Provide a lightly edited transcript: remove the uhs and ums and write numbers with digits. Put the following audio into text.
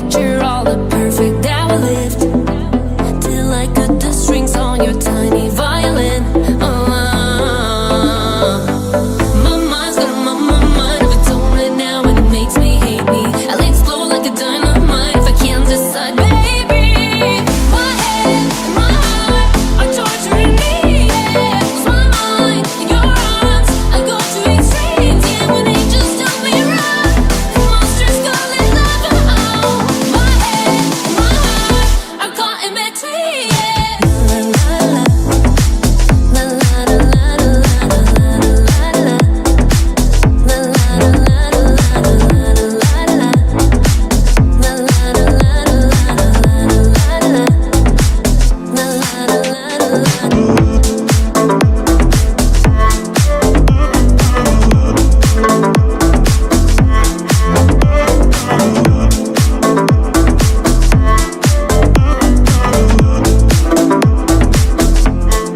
picture all the perfect that we lived, till I cut the strings on your tiny violin. My mind's got my mind of its own right now, and it makes me hate me. I lay slow like a dime.